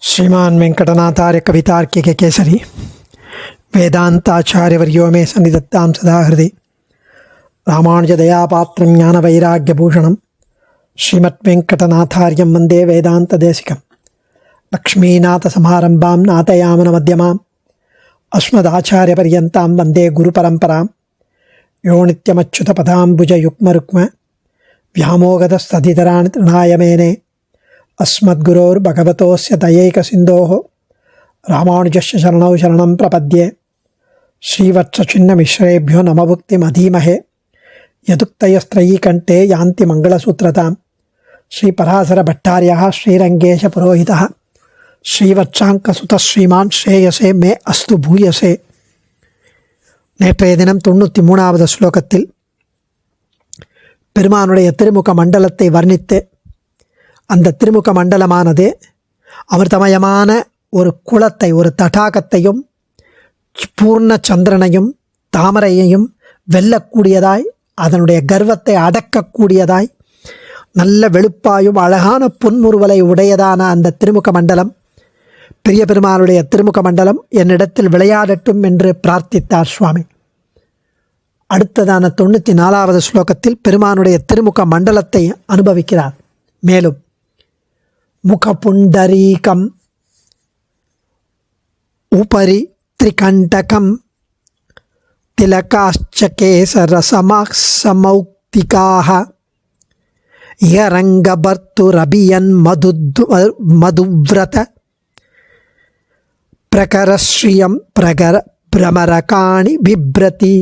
श्रीमान वेंकटनाथार्य कवितार्किक केसरी वेदांताचार्यवर्यो मे सन्निधत्तां सदा हृदि रामानुजदयापात्रं ज्ञानवैराग्यभूषणं श्रीमद्वेंकटनाथार्यं वन्दे वेदान्तदेशिकं लक्ष्मीनाथसमारम्भां नाथयामनमध्यमाम् अस्मदाचार्यपर्यन्तां वन्दे गुरुपरम्परां यो नित्यमच्युतपदाम्बुजयुग्मरुक्म व्यामोगतस्तदितराणि तृणाय मेने अस्मद्गुरोर्भगवतोस्य दयैकसिन्धोः रामानुजस्य शरणौ शरणं प्रपद्ये श्रीवत्सचिन्नमिश्रेभ्यो नमभुक्तिमधीमहे यदुक्तयस्त्रयीकण्ठे यान्ति मङ्गलसूत्रतां श्रीपराशरभट्टार्यः श्रीरङ्गेशपुरोहितः श्रीवत्साङ्कसुतः श्रीमान् श्रेयसे मे अस्तु भूयसे. நேற்றைய தினம் 93வது ஸ்லோகத்தில் பெருமானுடைய திருமுக மண்டலத்தை வர்ணித்து அந்த திருமுக மண்டலமானது அமிர்தமயமான ஒரு குளத்தை, ஒரு தடாகத்தையும் பூர்ண சந்திரனையும் தாமரையையும் வெல்லக்கூடியதாய், அதனுடைய கர்வத்தை அடக்கக்கூடியதாய், நல்ல வெளுப்பாயும் அழகான புன்முறுவலை உடையதான அந்த திருமுக மண்டலம், பெரிய பெருமானுடைய திருமுக மண்டலம் என்னிடத்தில் விளையாடட்டும் என்று பிரார்த்தித்தார் சுவாமி. அடுத்ததான 94வது ஸ்லோகத்தில் பெருமானுடைய திருமுக மண்டலத்தை அனுபவிக்கிறார். மேலும் முகபுண்டரீகம் உபரி திரிகண்டகம் திலகாச்ச கேசரசமௌக்திகாஹ யரங்கபர்த்துரபியன் மதுவ்ரத பிரகரஸ்ரீயம் பிரமரகாணி பிப்ரதி.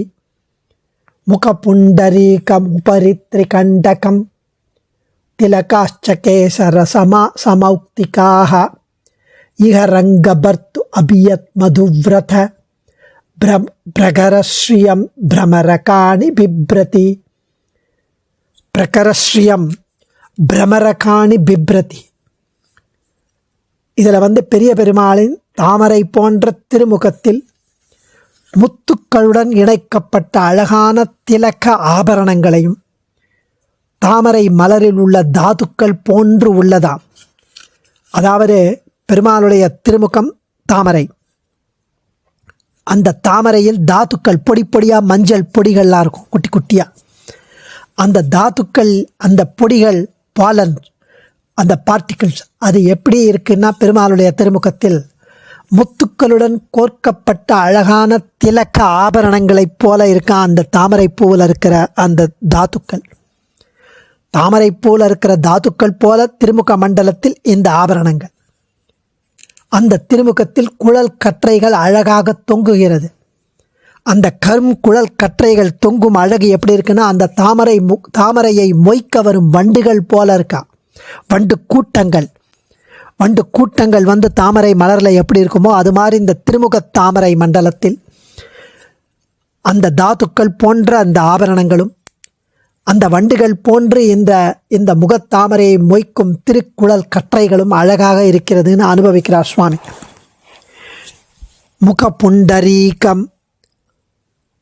முகபுண்டரீகம் உபரி திரிகண்டகம் திலகாச்ச கேசரசமௌக்திகாஹ இஹரங்கபர்த்து அபியத் மதுவ்ரத பிரகரஸ்ரீயம் பிரமரகாணி பிப்ரதி. பிரகரஸ்ரீயம் பிரமரகாணி பிப்ரதி. இதில் பெரிய பெருமாளின் தாமரை போன்ற திருமுகத்தில் முத்துக்களுடன் இணைக்கப்பட்ட அழகான திலக்க ஆபரணங்களையும் தாமரை மலரில் உள்ள தாதுக்கள் போன்று உள்ளதாம். அதாவது பெருமாளுடைய திருமுகம் தாமரை, அந்த தாமரையில் தாதுக்கள் பொடி பொடியாக மஞ்சள் பொடிகள்லாம் இருக்கும், குட்டி குட்டியாக. அந்த தாதுக்கள், அந்த பொடிகள், பாலன், அந்த பார்ட்டிகிள்ஸ், அது எப்படி இருக்குன்னா பெருமாளுடைய திருமுகத்தில் முத்துக்களுடன் கோர்க்கப்பட்ட அழகான திலக்க ஆபரணங்களைப் போல இருக்க அந்த தாமரை பூவில் இருக்கிற அந்த தாதுக்கள். தாமரை போல இருக்கிற தாதுக்கள் போல திருமுக மண்டலத்தில் இந்த ஆபரணங்கள். அந்த திருமுகத்தில் குழல் கற்றைகள் அழகாக தொங்குகிறது. அந்த குழல் கற்றைகள் தொங்கும் அழகு எப்படி இருக்குன்னா அந்த தாமரையை மொய்க்க வரும் வண்டுகள் போல இருக்கா. வண்டு கூட்டங்கள் தாமரை மலரில் எப்படி இருக்குமோ அது மாதிரி இந்த திருமுக தாமரை மண்டலத்தில் அந்த தாதுக்கள் போன்ற அந்த ஆபரணங்களும் அந்த வண்டுகள் போன்று இந்த முகத்தாமரையை மொய்க்கும் திருக்குழல் கற்றைகளும் அழகாக இருக்கிறதுன்னு அனுபவிக்கிறார் சுவாமி. முகபுண்டரீகம்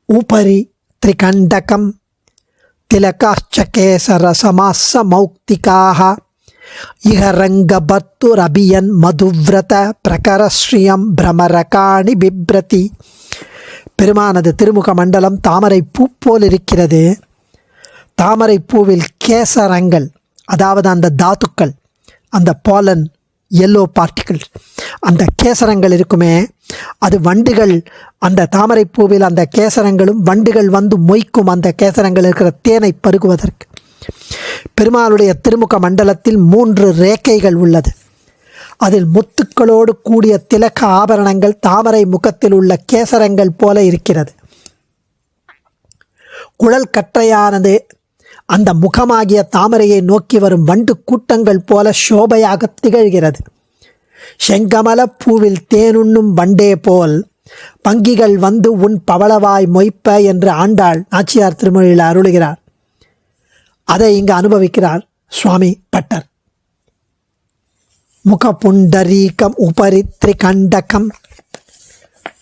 உபரி திரிகண்டகம் திலகாச்ச கேசரசமௌக்திகாஹ இஹரங்கபர்த்துரபியன் மதுவ்ரத பிரகரஸ்ரீயம் பிரமரகாணி பிப்ரதி. பெருமானது திருமுக மண்டலம் தாமரை பூ போல் இருக்கிறது. தாமரை பூவில் கேசரங்கள், அதாவது அந்த தாதுக்கள், அந்த பாலன், எல்லோ பார்ட்டிகிள்ஸ், அந்த கேசரங்கள் இருக்குமே, அது வண்டுகள், அந்த தாமரை பூவில் அந்த கேசரங்களும் வண்டுகள் மொய்க்கும் அந்த கேசரங்கள் இருக்கிற தேனை பருகுவதற்கு. பெருமாளுடைய திருமுக மண்டலத்தில் 3 ரேக்கைகள் உள்ளது. அதில் முத்துக்களோடு கூடிய திலக்க ஆபரணங்கள் தாமரை முகத்தில் உள்ள கேசரங்கள் போல இருக்கிறது. குழல் கற்றையானது அந்த முகமாகிய தாமரையை நோக்கி வரும் வண்டு கூட்டங்கள் போல சோபையாக திகழ்கிறது. செங்கமல பூவில் தேனுண்ணும் வண்டே போல் பங்கிகள் உன் பவளவாய் மொய்ப்ப என்று ஆண்டாள் நாச்சியார் திருமொழியில் அருளுகிறார். அதை இங்கு அனுபவிக்கிறார் சுவாமி பட்டர். முகபுண்டரீகம் உபரி திரிகண்டகம்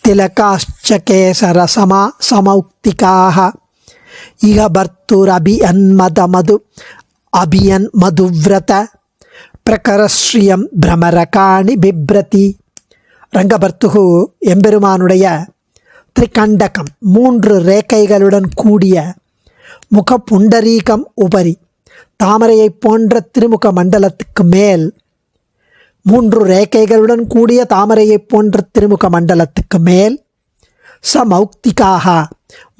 திலகாச்ச கேசரசமௌக்திகாஹ இஹபர்த்துரபியன் மதுவ்ரத பிரகரஸ்ரீயம் பிரமரகாணி பிப்ரதி. ரங்கபர்த்துகு எம்பெருமானுடைய திரிகண்டகம் 3 ரேக்கைகளுடன் கூடிய முக புண்டரீகம் உபரி, தாமரையைப் போன்ற திருமுக மண்டலத்துக்கு மேல் 3 ரேக்கைகளுடன் கூடிய தாமரையைப் போன்ற திருமுக மண்டலத்துக்கு மேல் சமௌக்திகாக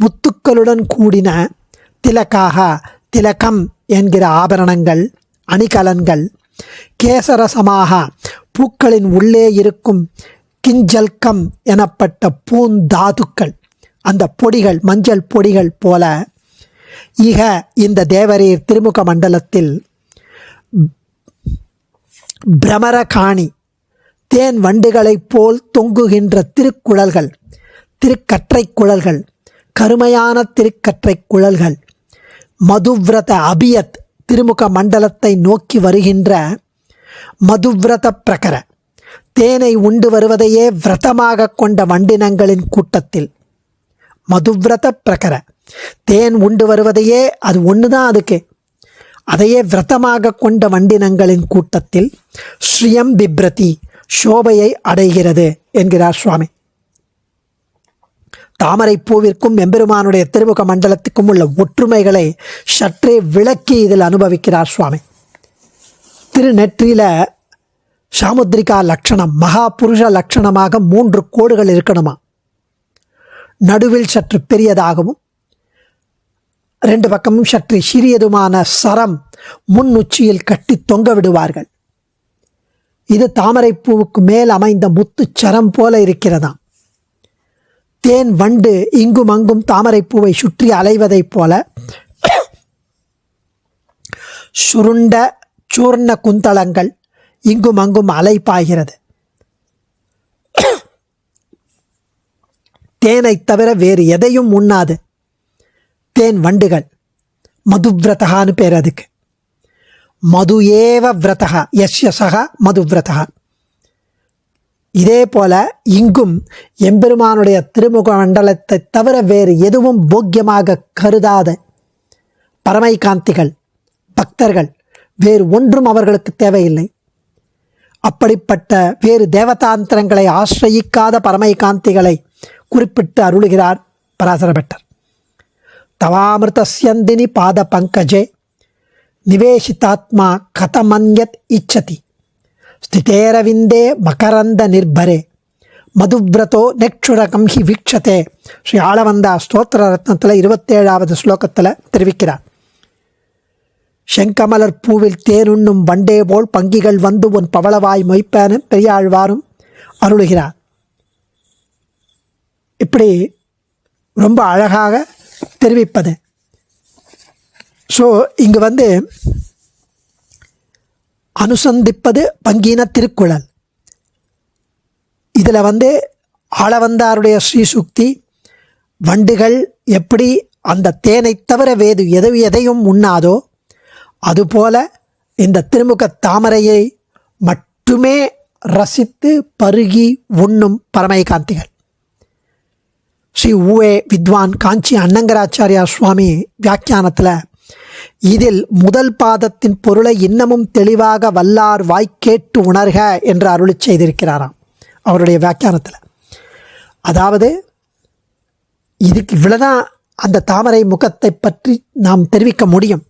முத்துக்களுடன் கூடின திலக்காக திலகம் என்கிற ஆபரணங்கள் அணிகலன்கள், கேசரசமாக பூக்களின் உள்ளே இருக்கும் கிஞ்சல்கம் எனப்பட்ட பூந்தாதுக்கள், அந்த பொடிகள் மஞ்சள் பொடிகள் போல இக இந்த தேவரீர் திருமுக மண்டலத்தில் பிரமரகாணி தேன் வண்டுகளைப் போல் தொங்குகின்ற திருக்குழல்கள், திருக்கற்றை குழல்கள், கருமையான திருக்கற்றை குழல்கள், மதுவிரத அபியத் திருமுக மண்டலத்தை நோக்கி வருகின்ற மதுவிரத பிரகர தேனை உண்டு வருவதையே விரதமாக கொண்ட வண்டினங்களின் கூட்டத்தில், மதுவிரத பிரகர தேன் உண்டு வருவதையே அது ஒன்று தான், அதுக்கு அதையே விரதமாக கொண்ட வண்டினங்களின் கூட்டத்தில் ஸ்ரீயம் பிப்ரதி சோபையை அடைகிறது என்கிறார் சுவாமி. தாமரை பூவிற்கும் எம்பெருமானுடைய திருமுக மண்டலத்துக்கும் உள்ள ஒற்றுமைகளை சற்றே விளக்கி இதில் அனுபவிக்கிறார் சுவாமி. திருநெற்றியில சாமுத்ரிகா லட்சணம் மகா புருஷ லட்சணமாக 3 கோடுகள் இருக்கணுமா, நடுவில் சற்று பெரியதாகவும் 2 பக்கமும் சற்று சிறியதுமான சரம் முன் உச்சியில் கட்டி தொங்க விடுவார்கள். இது தாமரை பூவுக்கு மேல் அமைந்த முத்து சரம் போல இருக்கிறதாம். தேன் வண்டு இங்கும் அங்கும் தாமரை பூவை சுற்றி அலைவதைப் போல சுருண்ட சூர்ண குந்தளங்கள் இங்கும் அங்கும் அலை பாய்கிறது. தேனை தவிர வேறு எதையும் உண்ணாது தேன் வண்டுகள். மதுவிரதகான்னு பேர் அதுக்கு. மது ஏவ விரதகா யஸ்ய சகா மதுவிரதகா. இதே போல இங்கும் எம்பெருமானுடைய திருமுக மண்டலத்தை தவிர வேறு எதுவும் போக்கியமாக கருதாத பரமைகாந்திகள் பக்தர்கள், வேறு ஒன்றும் அவர்களுக்கு தேவையில்லை. அப்படிப்பட்ட வேறு தேவதாந்திரங்களை ஆசிரயிக்காத பரமைகாந்திகளை குறிப்பிட்டு அருளுகிறார் பராசர பட்டர். தவாமிருதஸ்யந்தினி பாத பங்கஜே நிவேஷிதாத்மா கதமன்யத் இச்சதி ஸ்திதேரவிந்தே மகரந்த நிர்பரே மதுவிரதோ நெக்ஷுரகம் ஹி வீக்ஷதே. ஸ்ரீ ஆளவந்தா ஸ்தோத்திர ரத்னத்தில் 27வது ஸ்லோகத்தில் தெரிவிக்கிறார். செங்கமலர் பூவில் தேனுண்ணும் வண்டே போல் பங்கிகள் வந்து உன் பவளவாய் மொய்ப்பேன பெரியாழ்வாரும் அருளுகிறார். இப்படி ரொம்ப அழகாக தெரிவிப்பது. ஸோ இங்கு அனுசந்திப்பது பங்கீன திருக்குழல். இதில் ஆளவந்தாருடைய ஸ்ரீசுக்தி வண்டுகள் எப்படி அந்த தேனை தவிர வேறு எதையும் உண்ணாதோ அதுபோல இந்த திருமுக தாமரையை மட்டுமே ரசித்து பருகி உண்ணும் பரமைகாந்திகள். ஸ்ரீ ஊவே வித்வான் காஞ்சி அன்னங்கராச்சாரியா சுவாமி வியாக்கியானத்தில் இதில் முதல் பாதத்தின் பொருளை இன்னமும் தெளிவாக வல்லார் வாய்க்கேட்டு உணர்க என்று அருளி செய்திருக்கிறாராம் அவருடைய வியாக்கியானத்தில். அதாவது இதுக்கு இவ்வளவுதான் அந்த தாமரை முகத்தை பற்றி நாம் தெரிவிக்க முடியும்.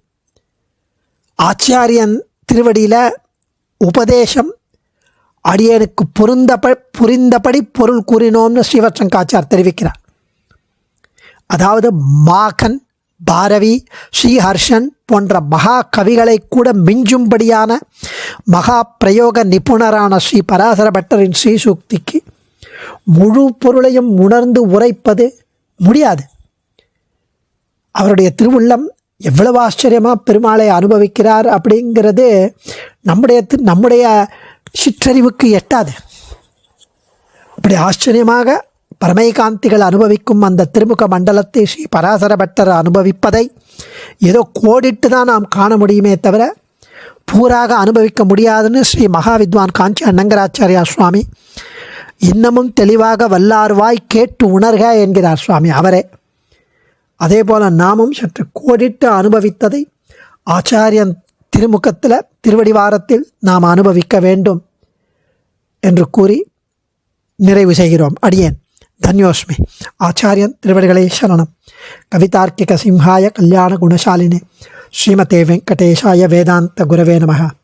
ஆச்சாரியன் திருவடியில் உபதேசம் அடியனுக்கு புரிந்தபடி பொருள் கூறினோம்னு ஸ்ரீவத்சங்காச்சார் தெரிவிக்கிறார். அதாவது மாகன், பாரவி, ஸ்ரீஹர்ஷன் போன்ற மகா கவிகளை கூட மிஞ்சும்படியான மகா பிரயோக நிபுணரான ஸ்ரீ பராசர பட்டரின் ஸ்ரீசூக்திக்கு முழு பொருளையும் உணர்ந்து உரைப்பது முடியாது. அவருடைய திருவுள்ளம் எவ்வளவு ஆச்சரியமாக பெருமாளை அனுபவிக்கிறார் அப்படிங்கிறது நம்முடைய சிற்றறிவுக்கு எட்டாது. அப்படி ஆச்சரியமாக பரமைகாந்திகள் அனுபவிக்கும் அந்த திருமுக மண்டலத்தை ஸ்ரீ பராசர பட்டர் அனுபவிப்பதை ஏதோ கோடிட்டு தான் நாம் காண முடியுமே தவிர பூராக அனுபவிக்க முடியாதுன்னு ஸ்ரீ மகாவித்வான் காஞ்சி அன்னங்கராச்சாரியா சுவாமி இன்னமும் தெளிவாக வல்லார்வாய் கேட்டு உணர்க என்கிறார் சுவாமி அவரே. அதே போல் நாமும் சற்று கோடிட்டு அனுபவித்ததை ஆச்சாரியன் திருமுகத்தில் திருவடிவாரத்தில் நாம் அனுபவிக்க வேண்டும் என்று கூறி நிறைவு செய்கிறோம். அடியேன் தன்யோஸ்மி. ஆச்சாரியன் திருவடிகளே சரணம். கவிதார்க்கிக சிம்ஹாய கல்யாண குணசாலினே ஸ்ரீமதே வெங்கடேஷாய வேதாந்த குரவே நமः.